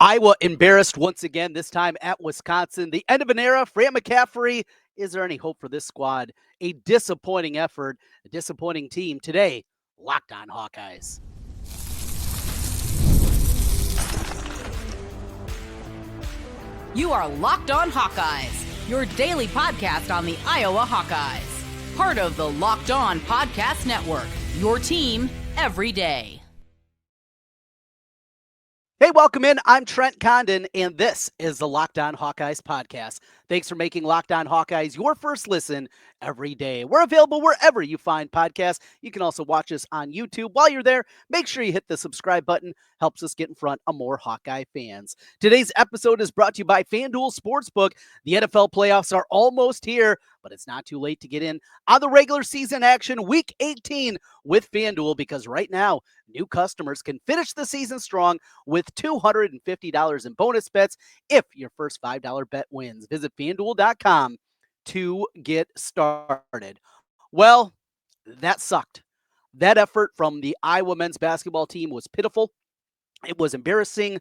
Iowa embarrassed once again, this time at Wisconsin. The end of an era. Fran McCaffrey, is there any hope for this squad? A disappointing effort, a disappointing team. Today, Locked On Hawkeyes. You are Locked On Hawkeyes, your daily podcast on the Iowa Hawkeyes. Part of the Locked On Podcast Network, your team every day. Hey, welcome in. I'm Trent Condon, and this is the Locked On Hawkeyes podcast. Thanks for making Locked On Hawkeyes your first listen every day. We're available wherever you find podcasts. You can also watch us on YouTube. While you're there, make sure you hit the subscribe button. Helps us get in front of more Hawkeye fans. Today's episode is brought to you by FanDuel Sportsbook. The NFL playoffs are almost here, but it's not too late to get in on the regular season action Week 18 with FanDuel, because right now, new customers can finish the season strong with $250 in bonus bets if your first $5 bet wins. Visit FanDuel.com to get started. Well, that sucked. That effort from the Iowa men's basketball team was pitiful. It was embarrassing,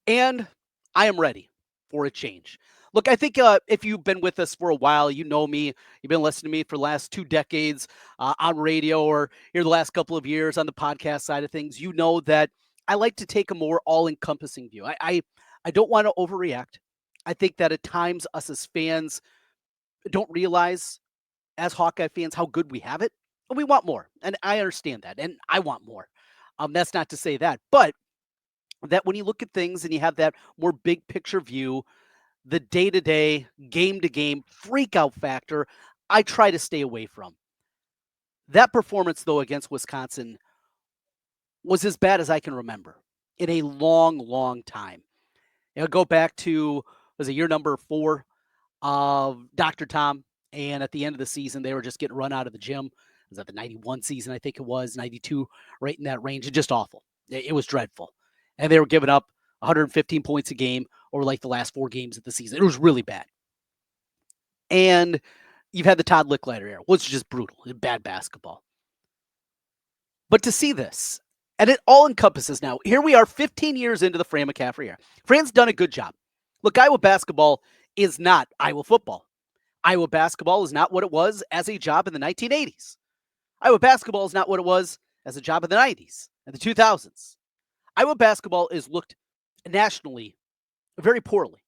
and I am ready for a change. Look, I think if you've been with us for a while, you know me. You've been listening to me for the last 2 decades on radio or here the last couple of years on the podcast side of things. You know that I like to take a more all-encompassing view. I don't want to overreact. I think that at times us as fans don't realize, as Hawkeye fans, how good we have it. And we want more. And I understand that. And I want more. That's not to say that. But that when you look at things and you have that more big picture view, the day-to-day, game-to-game freak-out factor, I try to stay away from. That performance, though, against Wisconsin was as bad as I can remember in a long, long time. Go back to, was it year number 4 of Dr. Tom, and at the end of the season, they were just getting run out of the gym. Was that the 91 season, I think it was, 92, right in that range. It's just awful. It was dreadful. And they were giving up 115 points a game over like the last 4 games of the season. It was really bad. And you've had the Todd Licklider era, which is just brutal, bad basketball. But to see this, and it all encompasses now, here we are 15 years into the Fran McCaffrey era. Fran's done a good job. Look, Iowa basketball is not Iowa football. Iowa basketball is not what it was as a job in the 1980s. Iowa basketball is not what it was as a job in the 90s and the 2000s. Iowa basketball is looked nationally very poorly.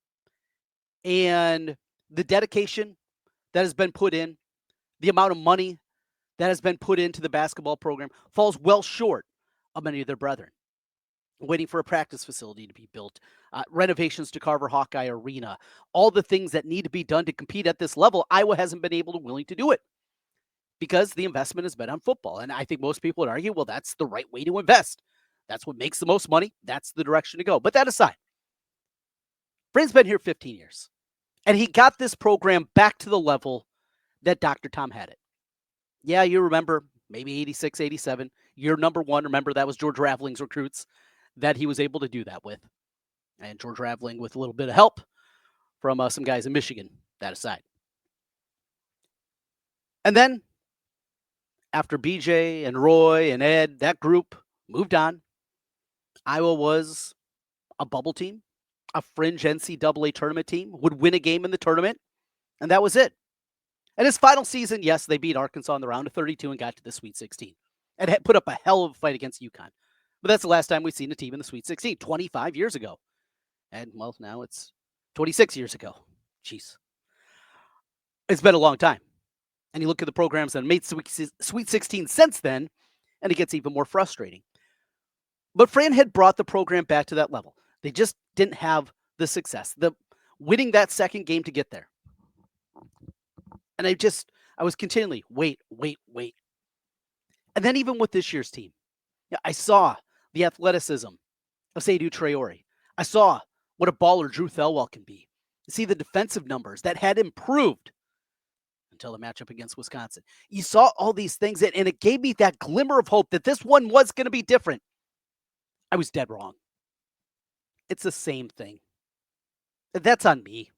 And the dedication that has been put in, the amount of money that has been put into the basketball program falls well short of many of their brethren. Waiting for a practice facility to be built, renovations to Carver-Hawkeye Arena, all the things that need to be done to compete at this level, Iowa hasn't been able to willing to do it because the investment has been on football. And I think most people would argue, well, that's the right way to invest. That's what makes the most money. That's the direction to go. But that aside, Fran's been here 15 years, and he got this program back to the level that Dr. Tom had it. Yeah, you remember maybe 86, 87, year number 1. Remember, that was George Raveling's recruits that he was able to do that with. And George Raveling with a little bit of help from some guys in Michigan, that aside. And then, after BJ and Roy and Ed, that group moved on. Iowa was a bubble team, a fringe NCAA tournament team, would win a game in the tournament, and that was it. And his final season, yes, they beat Arkansas in the round of 32 and got to the Sweet 16 and had put up a hell of a fight against UConn. But that's the last time we've seen a team in the Sweet 16, 25 years ago. And, well, now it's 26 years ago. Jeez. It's been a long time. And you look at the programs that made Sweet 16 since then, and it gets even more frustrating. But Fran had brought the program back to that level. They just didn't have the success, the winning that second game to get there. And I was continually, wait. And then even with this year's team, I saw the athleticism of Seydou Traore. I saw what a baller Drew Thelwell can be. You see the defensive numbers that had improved until the matchup against Wisconsin. You saw all these things, and it gave me that glimmer of hope that this one was going to be different. I was dead wrong. It's the same thing. That's on me.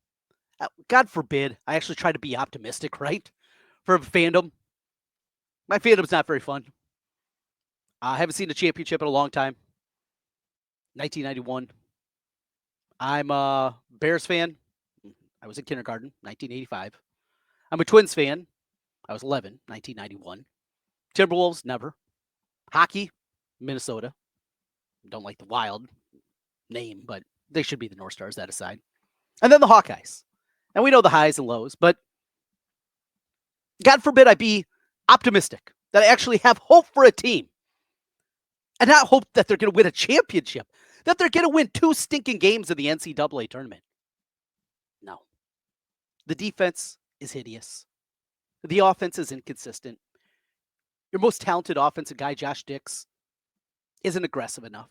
God forbid I actually try to be optimistic, right? For fandom. My fandom's not very fun. I haven't seen a championship in a long time. 1991. I'm a Bears fan. I was in kindergarten, 1985. I'm a Twins fan. I was 11, 1991. Timberwolves, never. Hockey, Minnesota. Don't like the Wild name, but they should be the North Stars, that aside. And then the Hawkeyes. And we know the highs and lows, but God forbid I be optimistic that I actually have hope for a team. And not hope that they're going to win a championship, that they're going to win 2 stinking games in the NCAA tournament. No. The defense is hideous. The offense is inconsistent. Your most talented offensive guy, Josh Dix, isn't aggressive enough.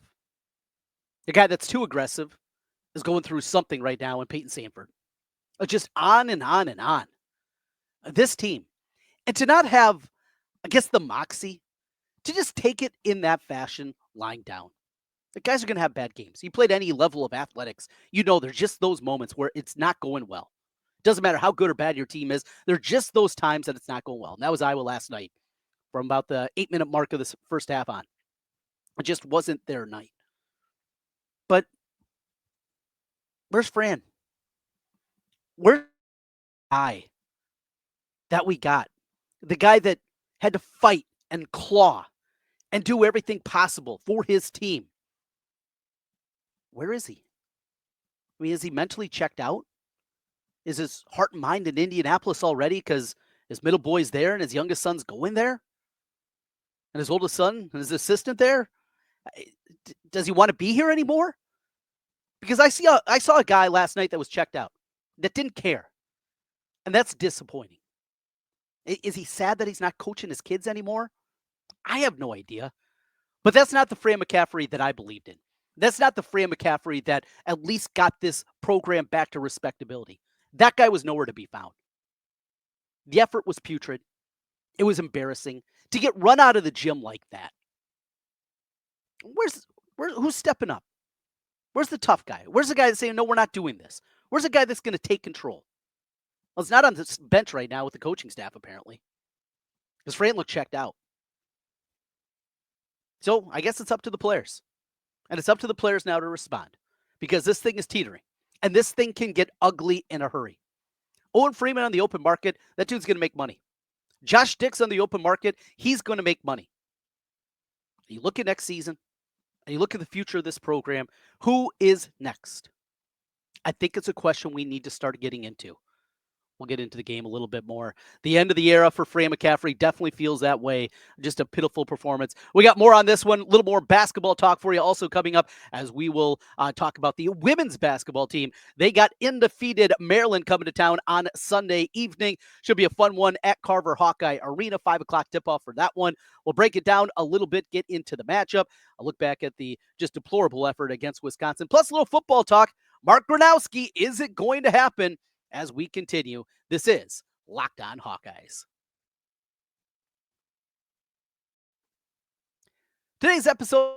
The guy that's too aggressive is going through something right now in Peyton Sanford. Just on and on and on. This team. And to not have, I guess, the moxie to just take it in that fashion lying down. The guys are going to have bad games. You played any level of athletics, you know there's just those moments where it's not going well. Doesn't matter how good or bad your team is. There are just those times that it's not going well. And that was Iowa last night from about the 8-minute mark of the first half on. It just wasn't their night. But where's Fran? Where's the guy that we got? The guy that had to fight and claw and do everything possible for his team. Where is he? I mean, is he mentally checked out? Is his heart and mind in Indianapolis already because his middle boy's there and his youngest son's going there? And his oldest son and his assistant there? Does he want to be here anymore? Because I saw a guy last night that was checked out, that didn't care. And that's disappointing. Is he sad that he's not coaching his kids anymore? I have no idea. But that's not the Fran McCaffrey that I believed in. That's not the Fran McCaffrey that at least got this program back to respectability. That guy was nowhere to be found. The effort was putrid. It was embarrassing to get run out of the gym like that. Who's stepping up? Where's the tough guy? Where's the guy that's saying, no, we're not doing this? Where's the guy that's going to take control? Well, it's not on the bench right now with the coaching staff, apparently. Because Fran looked checked out. So I guess it's up to the players. And it's up to the players now to respond. Because this thing is teetering. And this thing can get ugly in a hurry. Owen Freeman on the open market, that dude's going to make money. Josh Dix on the open market, he's going to make money. You look at next season, and you look at the future of this program, who is next? I think it's a question we need to start getting into. We'll get into the game a little bit more. The end of the era for Fran McCaffrey definitely feels that way. Just a pitiful performance. We got more on this one, a little more basketball talk for you also coming up as we will talk about the women's basketball team. They got undefeated Maryland coming to town on Sunday evening. Should be a fun one at Carver-Hawkeye Arena, 5 o'clock tip-off for that one. We'll break it down a little bit, get into the matchup. I'll look back at the just deplorable effort against Wisconsin, plus a little football talk. Mark Gronowski, is it going to happen? As we continue, this is Locked On Hawkeyes. Today's episode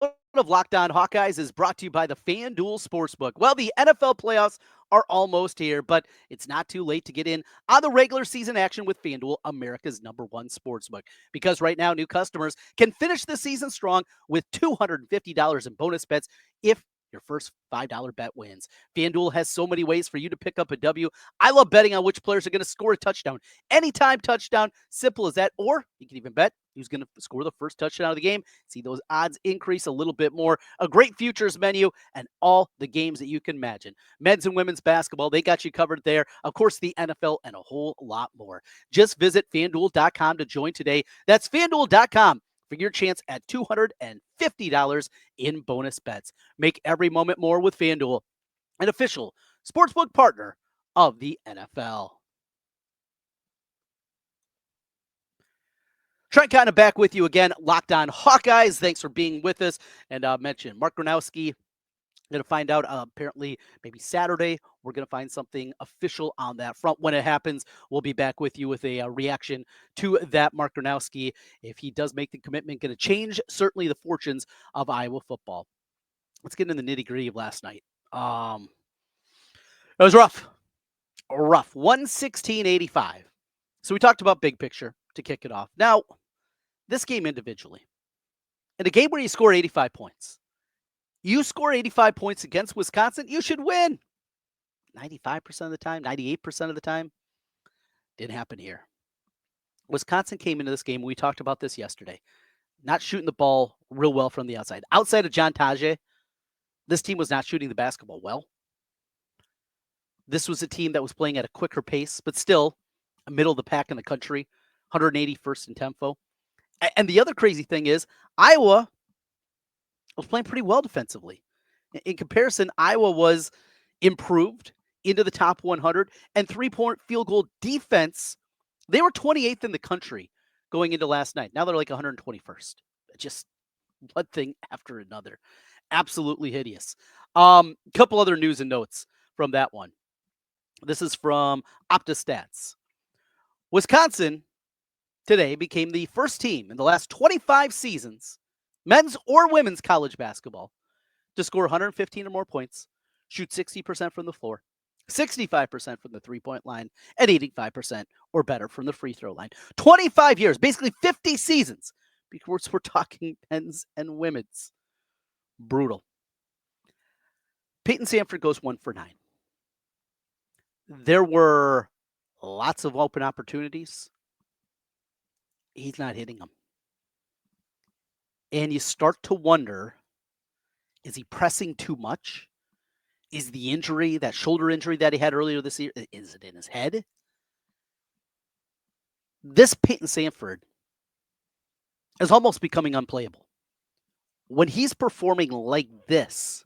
of Locked On Hawkeyes is brought to you by the FanDuel Sportsbook. Well, the NFL playoffs are almost here, but it's not too late to get in on the regular season action with FanDuel, America's #1 sportsbook. Because right now, new customers can finish the season strong with $250 in bonus bets if your first $5 bet wins. FanDuel has so many ways for you to pick up a W. I love betting on which players are going to score a touchdown. Anytime touchdown, simple as that. Or you can even bet who's going to score the first touchdown of the game. See those odds increase a little bit more. A great futures menu and all the games that you can imagine. Men's and women's basketball, they got you covered there. Of course, the NFL and a whole lot more. Just visit FanDuel.com to join today. That's FanDuel.com. for your chance at $250 in bonus bets. Make every moment more with FanDuel, an official sportsbook partner of the NFL. Trent Condon back with you again, Locked On Hawkeyes. Thanks for being with us. And mention Mark Gronowski. Going to find out apparently maybe Saturday. We're going to find something official on that front. When it happens, we'll be back with you with a reaction to that. Mark Gronowski, if he does make the commitment, going to change certainly the fortunes of Iowa football. Let's get into the nitty gritty of last night. It was rough. 116-85. So we talked about big picture to kick it off. Now, this game individually. In a game where you score 85 points, You score 85 points against Wisconsin, you should win. 95% of the time, 98% of the time. Didn't happen here. Wisconsin came into this game, we talked about this yesterday, not shooting the ball real well from the outside. Outside of John Tajay, this team was not shooting the basketball well. This was a team that was playing at a quicker pace, but still a middle of the pack in the country, 181st in tempo. And the other crazy thing is Iowa was playing pretty well defensively. In comparison, Iowa was improved into the top 100 and three-point field goal defense. They were 28th in the country going into last night. Now they're like 121st. Just one thing after another. Absolutely hideous. Couple other news and notes from that one. This is from OptaStats. Wisconsin today became the first team in the last 25 seasons, men's or women's college basketball, to score 115 or more points, shoot 60% from the floor, 65% from the three-point line, and 85% or better from the free throw line. 25 years, basically 50 seasons, because we're talking men's and women's. Brutal. Peyton Sanford goes 1 for 9. There were lots of open opportunities. He's not hitting them. And you start to wonder, is he pressing too much? Is the injury, that shoulder injury that he had earlier this year, is it in his head? This Peyton Sanford is almost becoming unplayable. When he's performing like this,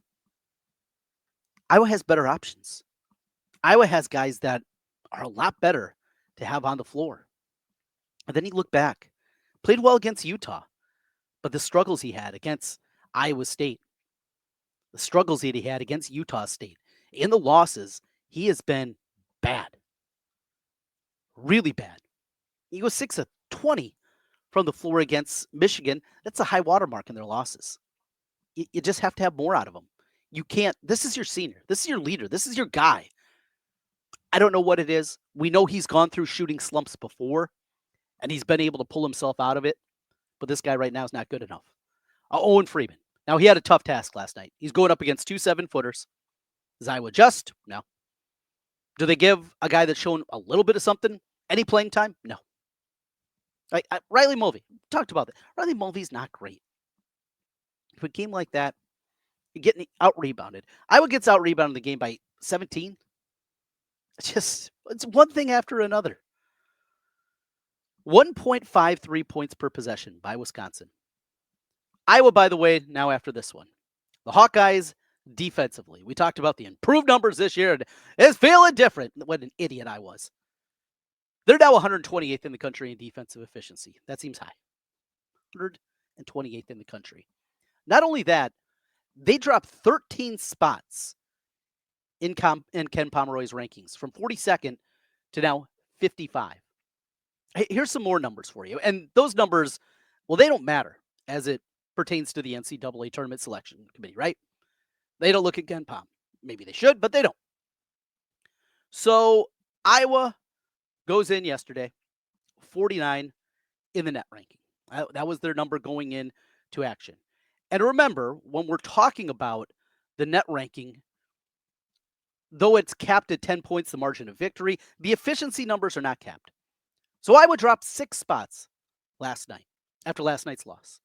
Iowa has better options. Iowa has guys that are a lot better to have on the floor. And then you look back, played well against Utah, but the struggles he had against Iowa State, the struggles that he had against Utah State, in the losses, he has been bad. Really bad. He was 6 of 20 from the floor against Michigan. That's a high watermark in their losses. You just have to have more out of him. You can't. This is your senior. This is your leader. This is your guy. I don't know what it is. We know he's gone through shooting slumps before, and he's been able to pull himself out of it. But this guy right now is not good enough. Owen Freeman. Now, he had a tough task last night. He's going up against 2 7-footers. Does Iowa adjust? No. Do they give a guy that's shown a little bit of something any playing time? No. Riley Mulvey. Talked about that. Riley Mulvey's not great. If a game like that, you're getting out-rebounded. Iowa gets out-rebounded in the game by 17. It's one thing after another. 1.53 points per possession by Wisconsin. Iowa, by the way, now after this one. The Hawkeyes defensively. We talked about the improved numbers this year, and it's feeling different. What an idiot I was. They're now 128th in the country in defensive efficiency. That seems high. 128th in the country. Not only that, they dropped 13 spots in Ken Pomeroy's rankings, from 42nd to now 55. Here's some more numbers for you. And those numbers, well, they don't matter as it pertains to the NCAA Tournament Selection Committee, right? They don't look at Ken Pom. Maybe they should, but they don't. So Iowa goes in yesterday, 49 in the net ranking. That was their number going in to action. And remember, when we're talking about the net ranking, though it's capped at 10 points, the margin of victory, the efficiency numbers are not capped. So Iowa dropped 6 spots last night, after last night's loss.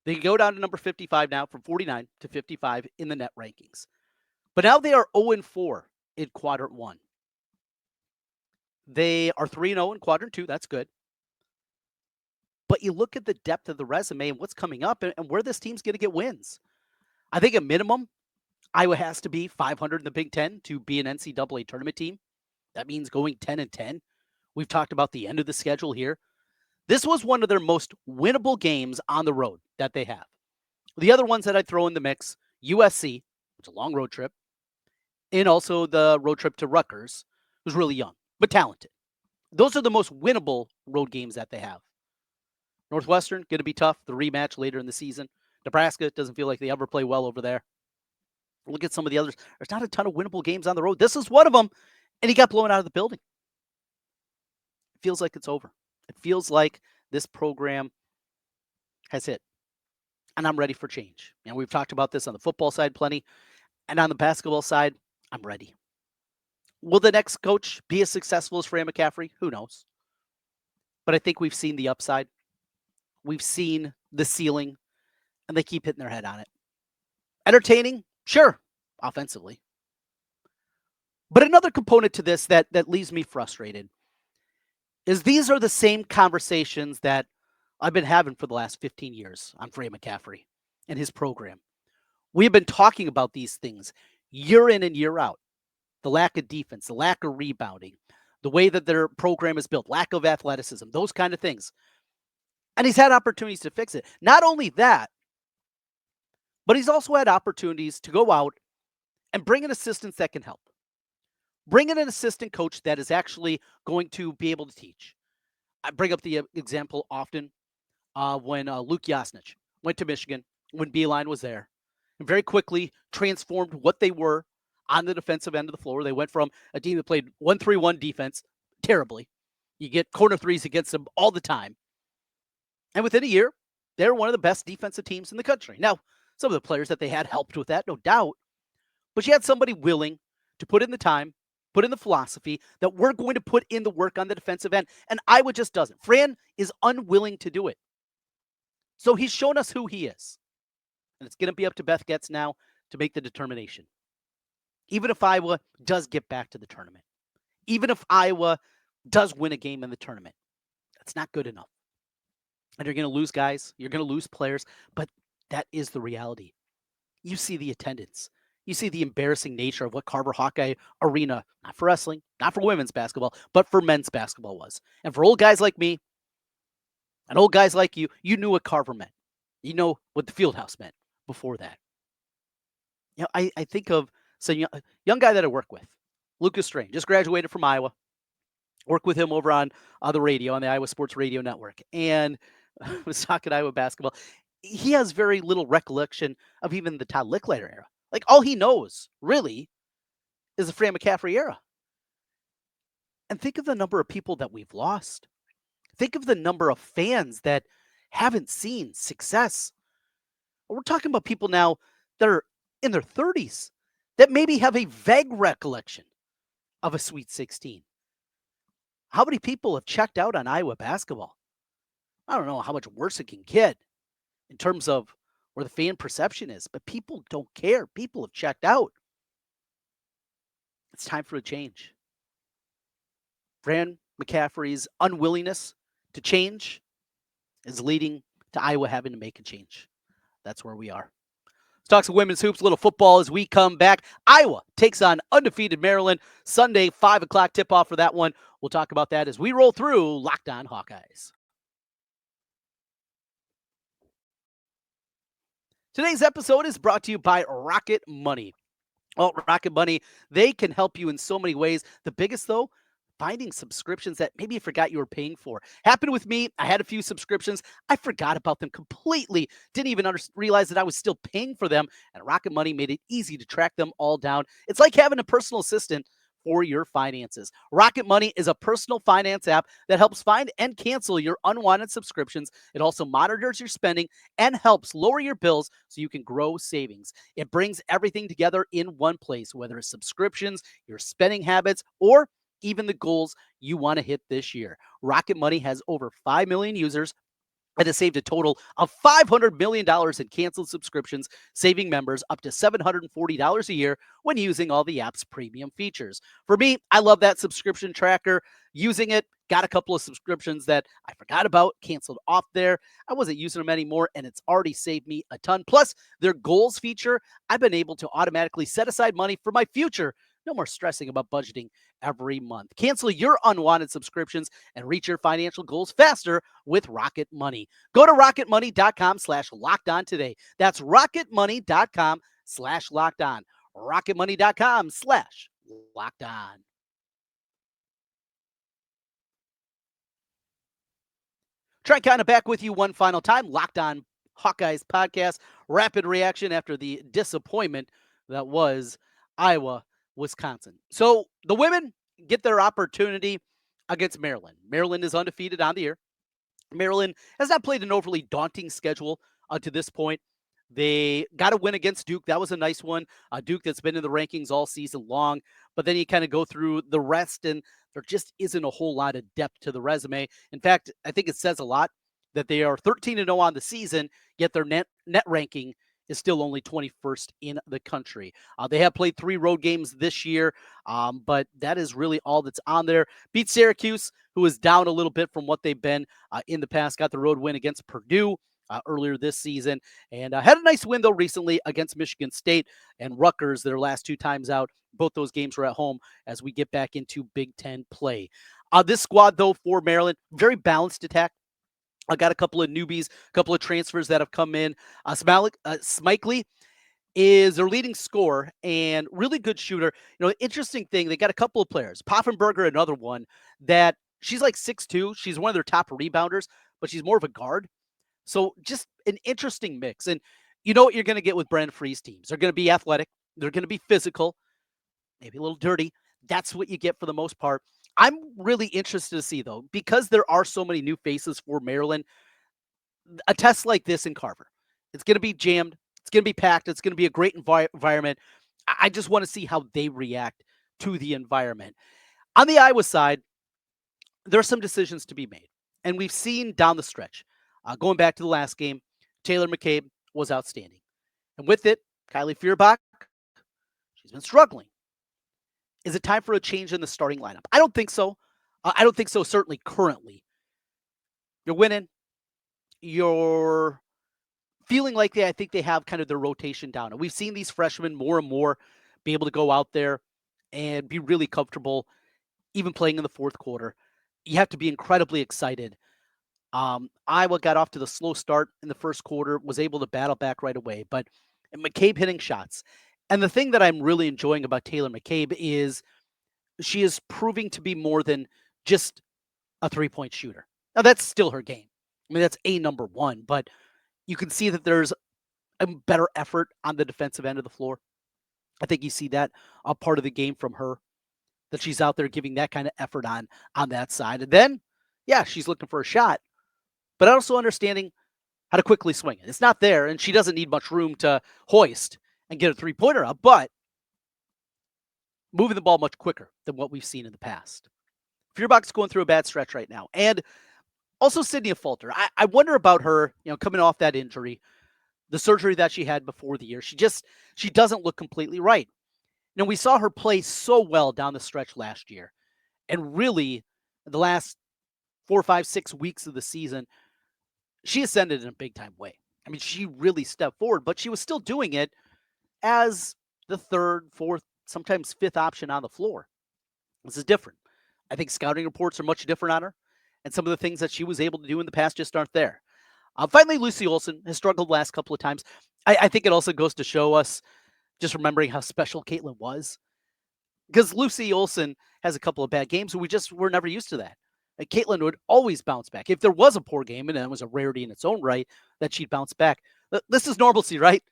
They go down to number 55 now, from 49 to 55 in the net rankings. But now they are 0-4 in quadrant 1. They are 3-0 in quadrant 2. That's good. But you look at the depth of the resume and what's coming up and where this team's going to get wins. I think at minimum, Iowa has to be 500 in the Big Ten to be an NCAA tournament team. That means going 10-10. We've talked about the end of the schedule here. This was one of their most winnable games on the road that they have. The other ones that I'd throw in the mix, USC, which is a long road trip, and also the road trip to Rutgers, who's really young, but talented. Those are the most winnable road games that they have. Northwestern, going to be tough, the rematch later in the season. Nebraska, doesn't feel like they ever play well over there. Look at some of the others. There's not a ton of winnable games on the road. This is one of them, and he got blown out of the building. It feels like it's over. It feels like this program has hit. and I'm ready for change. And we've talked about this on the football side plenty, and on the basketball side, I'm ready. Will the next coach be as successful as Fran McCaffrey? Who knows? But I think we've seen the upside. We've seen the ceiling, and they keep hitting their head on it. Entertaining? Sure, offensively. But another component to this that leaves me frustrated is these are the same conversations that I've been having for the last 15 years on Fran McCaffrey and his program. We have been talking about these things year in and year out. The lack of defense, the lack of rebounding, the way that their program is built, lack of athleticism, those kind of things. And he's had opportunities to fix it. Not only that, but he's also had opportunities to go out and bring in assistants that can help. Bring in an assistant coach that is actually going to be able to teach. I bring up the example often when Luke Yasnich went to Michigan, when Beeline was there, and very quickly transformed what they were on the defensive end of the floor. They went from a team that played 1-3-1 defense terribly. You get corner threes against them all the time. And within a year, they're one of the best defensive teams in the country. Now, some of the players that they had helped with that, no doubt. But you had somebody willing to put in the time, put in the philosophy that we're going to put in the work on the defensive end. And Iowa just doesn't. Fran is unwilling to do it. So he's shown us who he is. And it's going to be up to Beth Getz now to make the determination. Even if Iowa does get back to the tournament, even if Iowa does win a game in the tournament, that's not good enough. And you're going to lose guys, you're going to lose players, but that is the reality. You see the attendance. You see the embarrassing nature of what Carver-Hawkeye Arena, not for wrestling, not for women's basketball, but for men's basketball was. And for old guys like me and old guys like you, you knew what Carver meant. You know what the Fieldhouse meant before that. You know, I think of some young guy that I work with, Lucas Strain, just graduated from Iowa. Work with him over on the radio, on the Iowa Sports Radio Network. And I was talking Iowa basketball. He has very little recollection of even the Todd Licklider era. Like, all he knows, really, is the Fran McCaffrey era. And think of the number of people that we've lost. Think of the number of fans that haven't seen success. We're talking about people now that are in their 30s that maybe have a vague recollection of a Sweet 16. How many people have checked out on Iowa basketball? I don't know how much worse it can get in terms of where the fan perception is, but people don't care. People have checked out. It's time for a change. Fran McCaffrey's unwillingness to change is leading to Iowa having to make a change. That's where we are. Let's talk some women's hoops, a little football as we come back. Iowa takes on undefeated Maryland. Sunday, 5 o'clock tip-off for that one. We'll talk about that as we roll through Locked On Hawkeyes. Today's episode is brought to you by Rocket Money. Well, Rocket Money, they can help you in so many ways. The biggest, though, finding subscriptions that maybe you forgot you were paying for. Happened with me. I had a few subscriptions. I forgot about them completely. Didn't even realize that I was still paying for them. And Rocket Money made it easy to track them all down. It's like having a personal assistant for your finances. Rocket Money is a personal finance app that helps find and cancel your unwanted subscriptions. It also monitors your spending and helps lower your bills so you can grow savings. It brings everything together in one place, whether it's subscriptions, your spending habits, or even the goals you want to hit this year. Rocket Money has over 5 million users and has saved a total of $500 million in canceled subscriptions, saving members up to $740 a year when using all the app's premium features. For me, I love that subscription tracker. Using it, got a couple of subscriptions that I forgot about, canceled off there. I wasn't using them anymore, and it's already saved me a ton. Plus, their goals feature, I've been able to automatically set aside money for my future. No more stressing about budgeting every month. Cancel your unwanted subscriptions and reach your financial goals faster with Rocket Money. Go to rocketmoney.com/lockedon today. That's rocketmoney.com/lockedon. rocketmoney.com/lockedon. Trent Condon back with you one final time. Locked On Hawkeyes podcast. Rapid reaction after the disappointment that was Iowa, Wisconsin. So the women get their opportunity against Maryland. Maryland is undefeated on the year. Maryland has not played an overly daunting schedule to this point. They got a win against Duke. That was a nice one. Duke that's been in the rankings all season long. But then you kind of go through the rest, and there just isn't a whole lot of depth to the resume. In fact, I think it says a lot that they are 13-0 on the season, yet their net ranking is still only 21st in the country. They have played 3 road games this year, but that is really all that's on there. Beat Syracuse, who is down a little bit from what they've been in the past. Got the road win against Purdue earlier this season, and had a nice win, though, recently against Michigan State and Rutgers, their last 2 times out. Both those games were at home as we get back into Big Ten play. This squad, though, for Maryland, very balanced attack. I got a couple of newbies, a couple of transfers that have come in. Smikely is their leading scorer and really good shooter. Interesting thing, they got a couple of players. Poffenberger, another one, that she's like 6'2". She's one of their top rebounders, but she's more of a guard. So just an interesting mix. And you know what you're going to get with Brand Free's teams. They're going to be athletic. They're going to be physical, maybe a little dirty. That's what you get for the most part. I'm really interested to see, though, because there are so many new faces for Maryland, a test like this in Carver. It's going to be jammed. It's going to be packed. It's going to be a great environment. I just want to see how they react to the environment. On the Iowa side, there are some decisions to be made. And we've seen down the stretch, going back to the last game, Taylor McCabe was outstanding. And with it, Kylie Feuerbach, she's been struggling. Is it time for a change in the starting lineup? I don't think so. I don't think so, certainly currently. You're winning. You're feeling like I think they have kind of their rotation down. And we've seen these freshmen more and more be able to go out there and be really comfortable, even playing in the fourth quarter. You have to be incredibly excited. Iowa got off to the slow start in the first quarter, was able to battle back right away. But McCabe hitting shots. And the thing that I'm really enjoying about Taylor McCabe is she is proving to be more than just a three-point shooter. Now, that's still her game. I mean, that's a number one, but you can see that there's a better effort on the defensive end of the floor. I think you see that a part of the game from her, that she's out there giving that kind of effort on that side. And then, yeah, she's looking for a shot, but also understanding how to quickly swing it. It's not there, and she doesn't need much room to hoist and get a three-pointer up, but moving the ball much quicker than what we've seen in the past. Feuerbach's going through a bad stretch right now. And also Sydney Falter. I wonder about her, coming off that injury, the surgery that she had before the year. She doesn't look completely right. We saw her play so well down the stretch last year. And really, the last 4, 5, 6 weeks of the season, she ascended in a big-time way. I mean, she really stepped forward, but she was still doing it as the third, fourth, sometimes fifth option on the floor. This is different. I think scouting reports are much different on her, and some of the things that she was able to do in the past just aren't there. Finally, Lucy Olson has struggled the last couple of times. I think it also goes to show us just remembering how special Caitlin was, because Lucy Olson has a couple of bad games, and we're never used to that. Caitlin would always bounce back. If there was a poor game, and it was a rarity in its own right, that she'd bounce back. This is normalcy, right?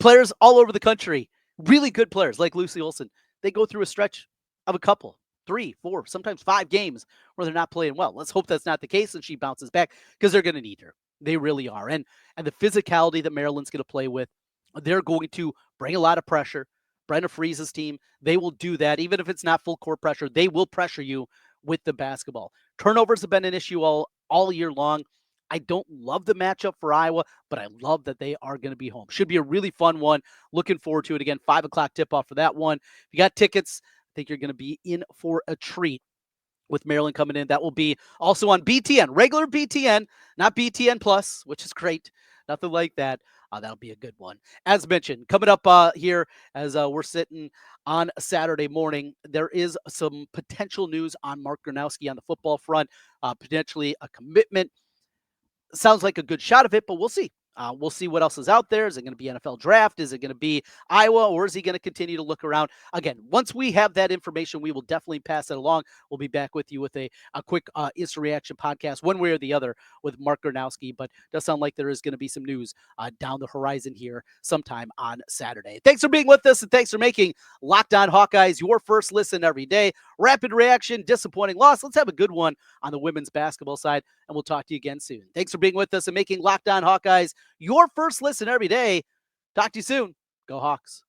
Players all over the country, really good players like Lucy Olson, they go through a stretch of a couple, 3, 4, sometimes 5 games where they're not playing well. Let's hope that's not the case and she bounces back, because they're going to need her. They really are. And the physicality that Maryland's going to play with, they're going to bring a lot of pressure. Brenda Freese's team, they will do that. Even if it's not full court pressure, they will pressure you with the basketball. Turnovers have been an issue all year long. I don't love the matchup for Iowa, but I love that they are going to be home. Should be a really fun one. Looking forward to it. Again, 5 o'clock tip-off for that one. If you got tickets, I think you're going to be in for a treat with Maryland coming in. That will be also on BTN, regular BTN, not BTN Plus, which is great. Nothing like that. That'll be a good one. As mentioned, coming up here as we're sitting on a Saturday morning, there is some potential news on Mark Gronowski on the football front, potentially a commitment. Sounds like a good shot of it, but we'll see. We'll see what else is out there. Is it going to be NFL draft? Is it going to be Iowa, or is he going to continue to look around? Again, once we have that information, we will definitely pass it along. We'll be back with you with a quick instant reaction podcast, one way or the other, with Mark Gronowski. But it does sound like there is going to be some news down the horizon here sometime on Saturday. Thanks for being with us, and thanks for making Locked On Hawkeyes your first listen every day. Rapid reaction, disappointing loss. Let's have a good one on the women's basketball side, and we'll talk to you again soon. Thanks for being with us and making Locked On Hawkeyes your first listen every day. Talk to you soon. Go Hawks.